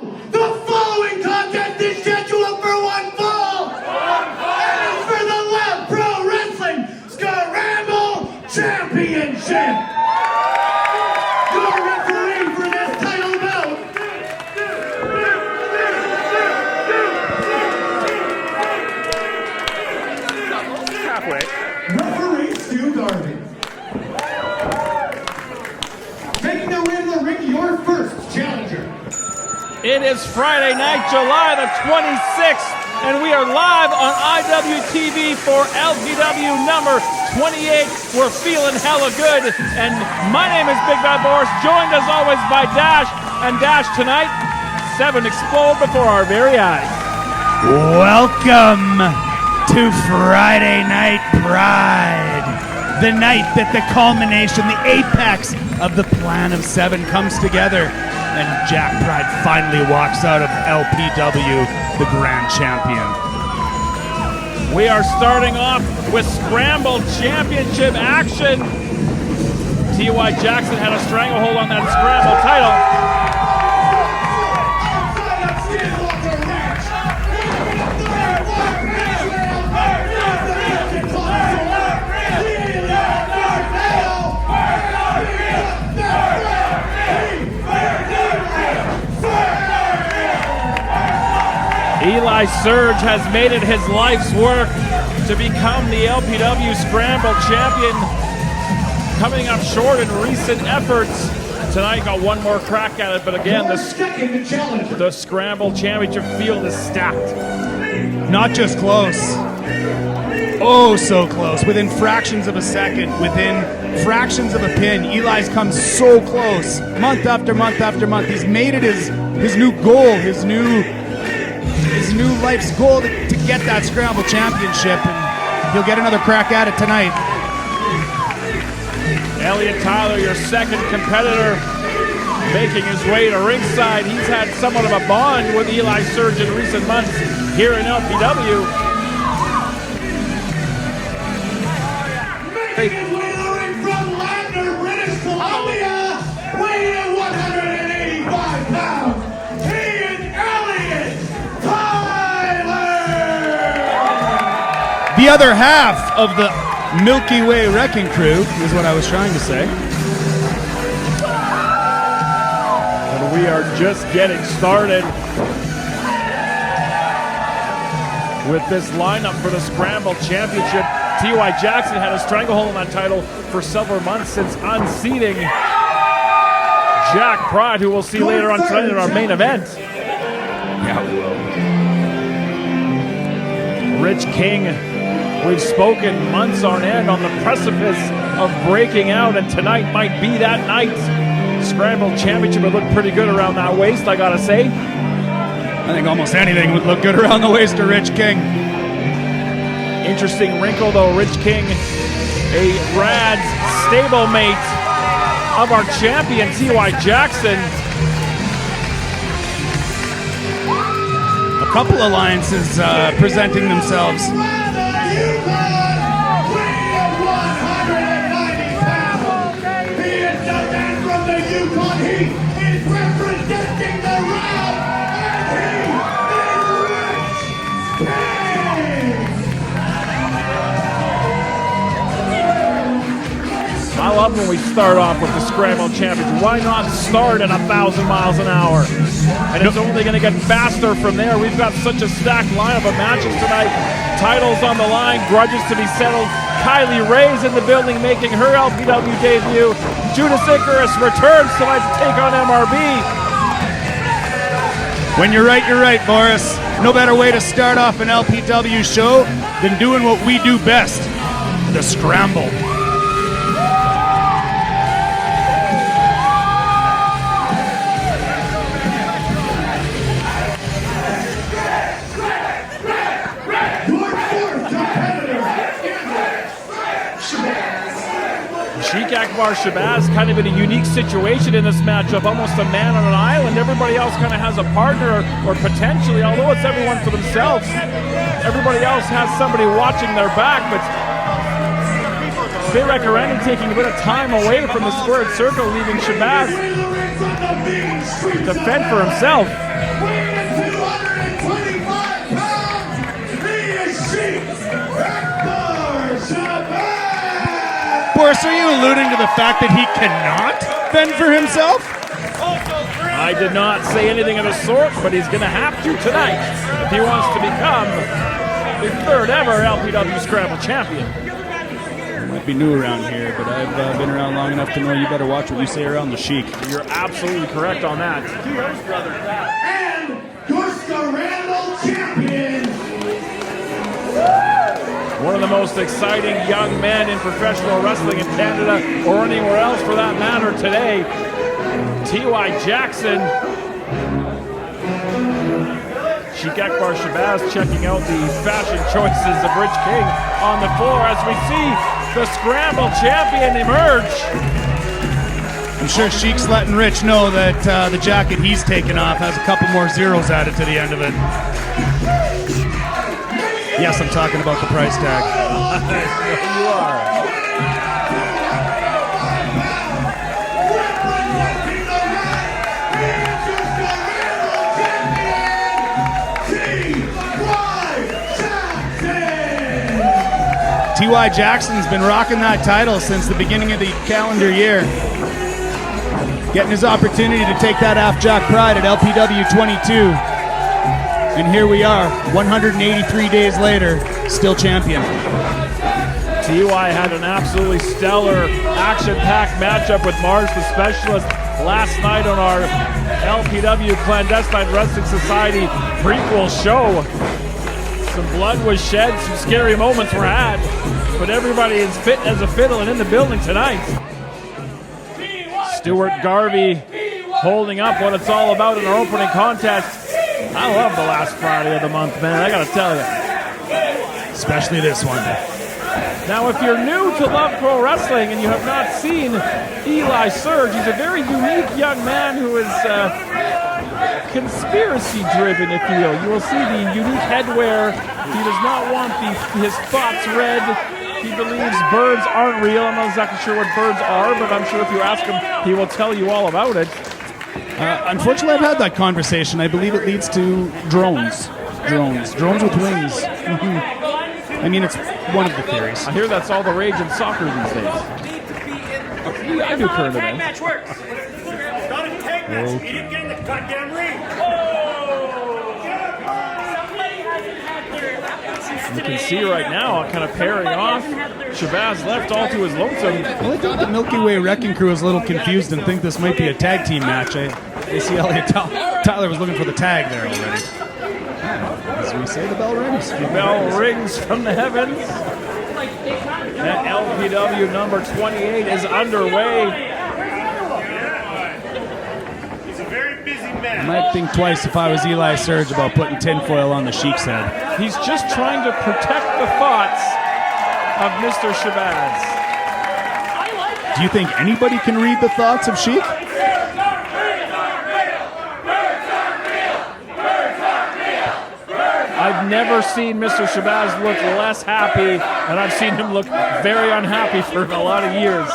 The following contest is scheduled for one fall. And it's for the Love Pro Wrestling Scramble Championship. Your referee for this title bout. Halfway. Referee Stu Garvey. Making their way to the ring, your first challenger. It is Friday night, July the 26th, and we are live on IWTV for LPW number 28. We're feeling hella good, and my name is Big Bad Boris, joined as always by Dash, and Dash tonight, 7 explode before our very eyes. Welcome to Friday Night Pride, the night that the culmination, the apex of the plan of 7 comes together. And Jack Pride finally walks out of LPW, the grand champion. We are starting off with Scramble Championship action. T.Y. Jackson had a stranglehold on that Scramble title. Eli Surge has made it his life's work to become the LPW Scramble champion, coming up short in recent efforts. Tonight got one more crack at it, but again, the Scramble championship field is stacked. Not just close. Oh, so close. Within fractions of a second, within fractions of a pin, Eli's come so close. Month after month after month. He's made it his new goal, his new life's goal to get that Scramble championship, and he'll get another crack at it tonight. Elliot Tyler, your second competitor, making his way to ringside. He's had somewhat of a bond with Eli Surge in recent months here in LPW. Making his way to the ring from Lander, British Columbia, weighing in 185 pounds. He is Elliot Tyler. The other half of the Milky Way Wrecking Crew is what I was trying to say. And we are just getting started with this lineup for the Scramble Championship. T.Y. Jackson had a stranglehold on that title for several months since unseating Jack Pride, who we'll see later on tonight in our main event. Yeah, we will. Rich King, we've spoken months on end on the precipice of breaking out, and tonight might be that night. Scramble Championship would look pretty good around that waist, I gotta say. I think almost anything would look good around the waist of Rich King. Interesting wrinkle though, Rich King, a rad stablemate of our champion, T.Y. Jackson. A couple alliances presenting themselves. I love when we start off with the Scramble Championship. Why not start at 1,000 miles an hour? And it's only going to get faster from there. We've got such a stacked lineup of matches tonight. Titles on the line, grudges to be settled. Kylie Ray's in the building making her LPW debut. Judas Icarus returns tonight to take on MRB. When you're right, Boris. No better way to start off an LPW show than doing what we do best, the Scramble. Sheik Shabaz kind of in a unique situation in this matchup, almost a man on an island. Everybody else kind of has a partner, or potentially, although it's everyone for themselves, everybody else has somebody watching their back, but They recommended taking a bit of time away from the squared circle, leaving Shabaz to fend for himself. Weighing 225 pounds, he is Sheik Shabaz. Boris, are you alluding to the fact that he cannot fend for himself? I did not say anything of the sort, but he's going to have to tonight if he wants to become the third ever LPW Scramble champion. Might be new around here, but I've been around long enough to know you better watch what you say around the Sheik. You're absolutely correct on that. And your Scramble champion. One of the most exciting young men in professional wrestling in Canada, or anywhere else for that matter today, T.Y. Jackson. Sheik Shabaz checking out the fashion choices of Rich King on the floor as we see the Scramble champion emerge. I'm sure Sheik's letting Rich know that the jacket he's taken off has a couple more zeros added to the end of it. Yes, I'm talking about the price tag. You are. T.Y. Jackson's been rocking that title since the beginning of the calendar year. Getting his opportunity to take that half-jack pride at LPW 22. And here we are, 183 days later, still champion. T.Y. had an absolutely stellar, action-packed matchup with Mars the Specialist last night on our LPW Clandestine Wrestling Society prequel show. Some blood was shed, some scary moments were had, but everybody is fit as a fiddle and in the building tonight. Stuart Garvey holding up what it's all about in our opening contest. I love the last Friday of the month, man, I gotta tell you. Especially this one. Now, if you're new to Love Pro Wrestling and you have not seen Eli Surge, he's a very unique young man who is conspiracy-driven, if you will. You will see the unique headwear. He does not want his thoughts read. He believes birds aren't real. I'm not exactly sure what birds are, but I'm sure if you ask him, he will tell you all about it. Unfortunately, I've had that conversation. I believe it leads to drones. Drones with wings. I mean, it's one of the theories. I hear that's all the rage in soccer these days. I do current events. Match works. Not a tag match. He didn't get in the goddamn ring. You can see right now, kind of pairing off. Shabaz left all to his lonesome. Well, I think the Milky Way Wrecking Crew is a little confused and think this might be a tag team match. I see Elliot Tyler was looking for the tag there already. As we say, the bell rings. The bell rings from the heavens. That LPW number 28 is underway. He's a very busy I man. might think twice if I was Eli Surge about putting tinfoil on the Sheik's head. He's just trying to protect the thoughts of Mr. Shabaz. Do you think anybody can read the thoughts of Sheik? I've never seen Mr. Shabaz look less happy, and I've seen him look very unhappy for a lot of years.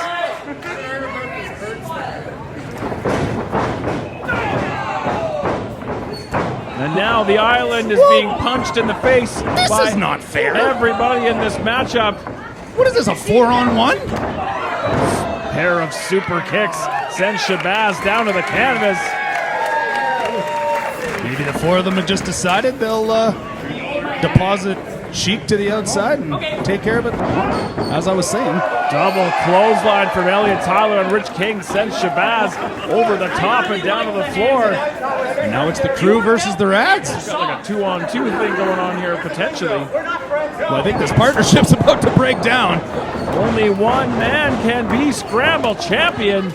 And now the island is being punched in the face by is not fair. Everybody in this matchup. What is this, a 4-on-1? Pair of super kicks sends Shabaz down to the canvas. Maybe the four of them have just decided they'll deposit Sheik to the outside and take care of it, as I was saying. Double clothesline from Elliot Tyler, and Rich King sends Shabaz over the top and down to the floor. And now it's the crew versus the Rags. Got like a 2-on-2 thing going on here, potentially. Well, I think this partnership's about to break down. Only one man can be Scramble champion.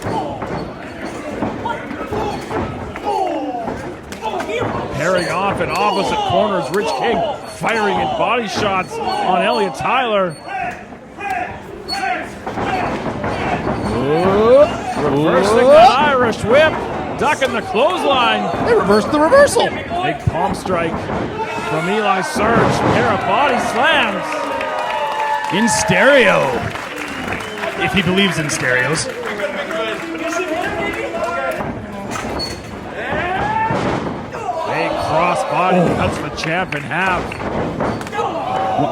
Pairing off in opposite corners, Rich King firing in body shots on Elliot Tyler. Reversing the Irish whip, ducking the clothesline. They reversed the reversal. Big palm strike from Eli Surge. Pair of body slams. In stereo. If he believes in stereos. God, he cuts the champ in half.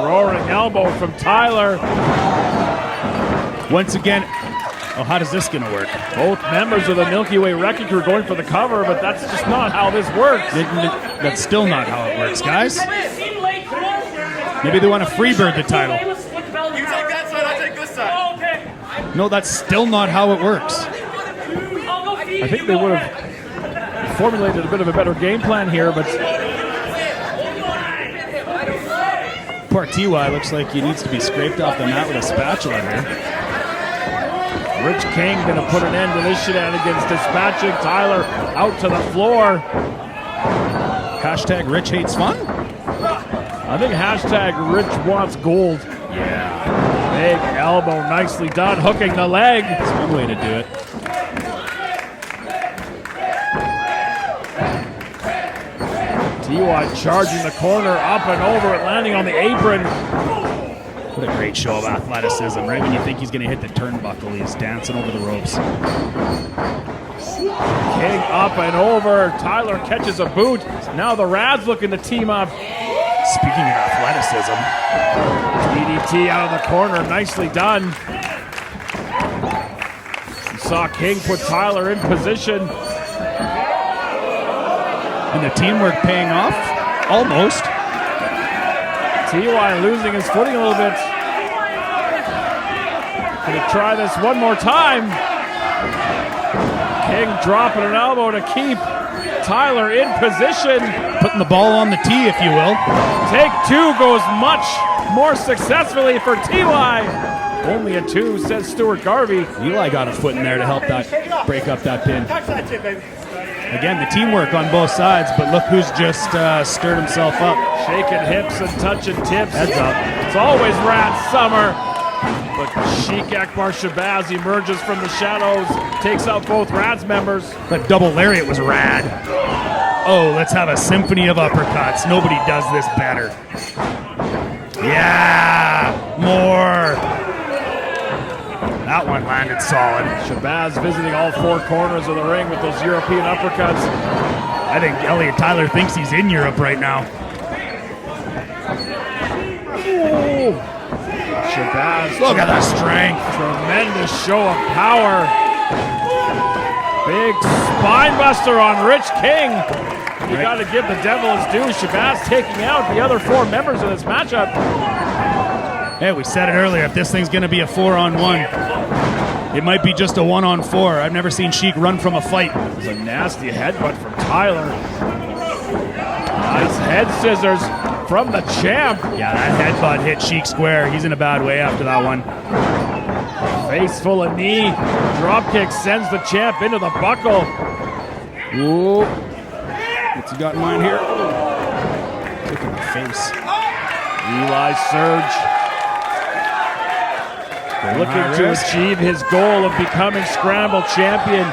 Roaring elbow from Tyler. Once again, how does this gonna work? Both members of the Milky Way Wrecking Crew going for the cover, but that's just not how this works. That's still not how it works, guys. Maybe they want to freebird the title. You take that side, I take this side. Okay. No, that's still not how it works. I think they would have formulated a bit of a better game plan here, but Poor TY looks like he needs to be scraped off the mat with a spatula here. Rich King going to put an end to this shenanigans, dispatching Tyler out to the floor. Hashtag Rich hates fun? I think hashtag Rich wants gold. Yeah. Big elbow, nicely done, hooking the leg. That's one way to do it. TY charging the corner, up and over it, landing on the apron. What a great show of athleticism. Right when you think he's going to hit the turnbuckle, he's dancing over the ropes. King up and over. Tyler catches a boot. Now the Rads looking to team up. Speaking of athleticism, DDT out of the corner, nicely done. You saw King put Tyler in position. and the teamwork paying off, almost. TY losing his footing a little bit. Gonna try this one more time. King dropping an elbow to keep Tyler in position. Putting the ball on the tee, if you will. Take two goes much more successfully for TY. Only a two, says Stuart Garvey. Eli got a foot in there to help that break up that pin. Touch that tip, baby. Again, the teamwork on both sides, but look who's just stirred himself up. Shaking hips and touching tips. Heads up. It's always Rat Summer. But Sheik Shabaz emerges from the shadows, takes out both Rad's members. That double lariat was rad. Oh, let's have a symphony of uppercuts. Nobody does this better. Yeah, more. That one landed solid. Shabaz visiting all four corners of the ring with those European uppercuts. I think Elliot Tyler thinks he's in Europe right now. Ooh. Shabaz. Look at the strength. Tremendous show of power. Big spine buster on Rich King. You got to give the devil his due. Shabaz taking out the other four members of this matchup. Hey, we said it earlier. If this thing's going to be a 4-on-1, it might be just a 1-on-4. I've never seen Sheik run from a fight. It was a nasty headbutt from Tyler. Nice head scissors from the champ. Yeah, that headbutt hit Sheik square. He's in a bad way after that one. Face full of knee. Dropkick sends the champ into the buckle. Ooh. What's he got in mind here? Kick in the face. Eli Surge. Looking to achieve his goal of becoming Scramble champion.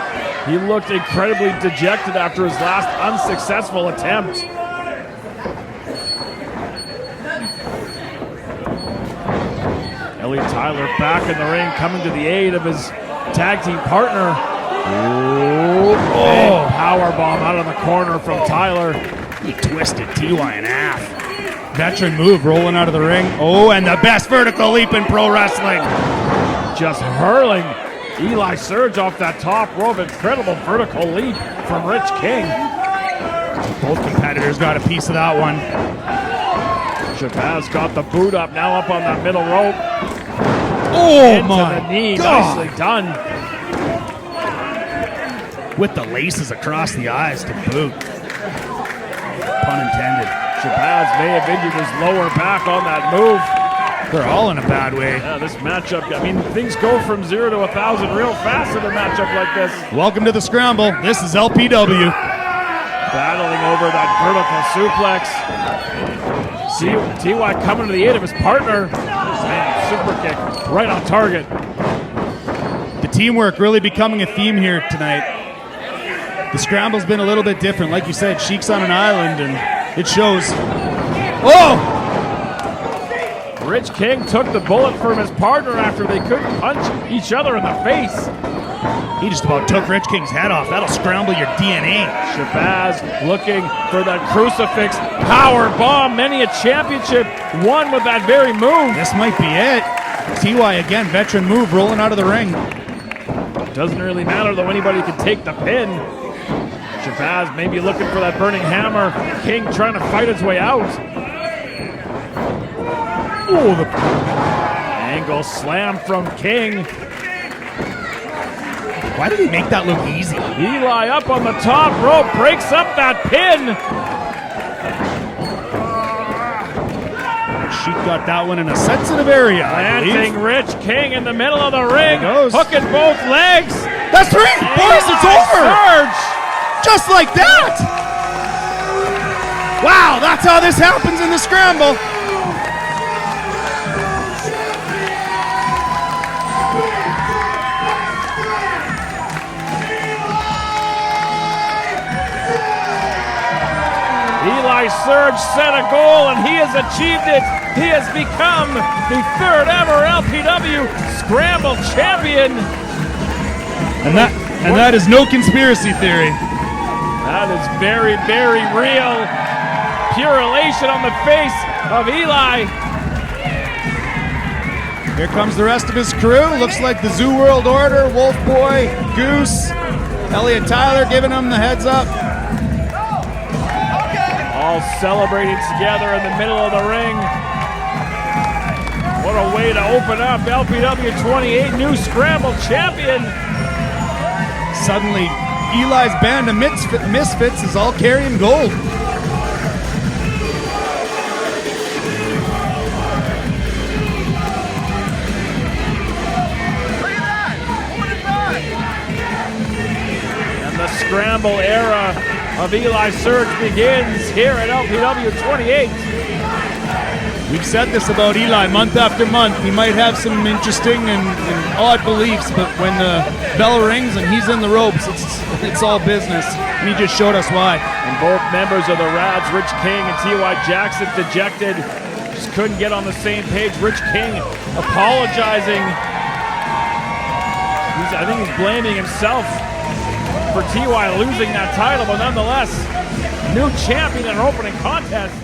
He looked incredibly dejected after his last unsuccessful attempt. Elliot Tyler back in the ring, coming to the aid of his tag team partner. Oh, power bomb out of the corner from Tyler. He twisted TY in half. Veteran move, rolling out of the ring. Oh, and the best vertical leap in pro wrestling. Just hurling Eli Surge off that top rope. Incredible vertical leap from Rich King. Both competitors got a piece of that one. Shabaz got the boot up, now up on that middle rope. Oh, into my the knee, God. nicely done. With the laces across the eyes to boot. Pun intended. Shabaz may have injured his lower back on that move. They're all in a bad way. Yeah, this matchup, I mean, things go from 0 to 1,000 real fast in a matchup like this. Welcome to the Scramble. This is LPW. Battling over that vertical suplex. TY coming to the aid of his partner. Man, super kick right on target. The teamwork really becoming a theme here tonight. The Scramble's been a little bit different. Like you said, Sheik's on an island, and it shows. Oh! Rich King took the bullet from his partner after they couldn't punch each other in the face. He just about took Rich King's head off. That'll scramble your DNA. Shabaz looking for that crucifix power bomb. Many a championship won with that very move. This might be it. TY again, veteran move, rolling out of the ring. Doesn't really matter though, anybody can take the pin. Shabaz maybe looking for that burning hammer. King trying to fight his way out. Oh, the angle slam from King. Why did he make that look easy? Eli up on the top rope, breaks up that pin. Sheik got that one in a sensitive area, I believe. Planting Rich King in the middle of the ring. Goes. Hooking both legs. That's three! Boys, it's Eli over! Surge. Just like that! Wow, that's how this happens in the Scramble. Eli Surge set a goal and he has achieved it. He has become the third ever LPW Scramble champion. And that is no conspiracy theory. That is very, very real. Pure elation on the face of Eli. Here comes the rest of his crew. Looks like the Zoo World Order, Wolf Boy, Goose, Elliot Tyler giving him the heads up. All celebrating together in the middle of the ring. What a way to open up LPW 28 new Scramble champion. Suddenly, Eli's band of misfits is all carrying gold. And the Scramble era of Eli Surge begins here at LPW 28. We've said this about Eli month after month. He might have some interesting and odd beliefs, but when the bell rings and he's in the ropes, it's all business. And he just showed us why. And both members of the Rads, Rich King and T.Y. Jackson, dejected. Just couldn't get on the same page. Rich King apologizing. I think he's blaming himself for T.Y. losing that title, but nonetheless, new champion in an opening contest.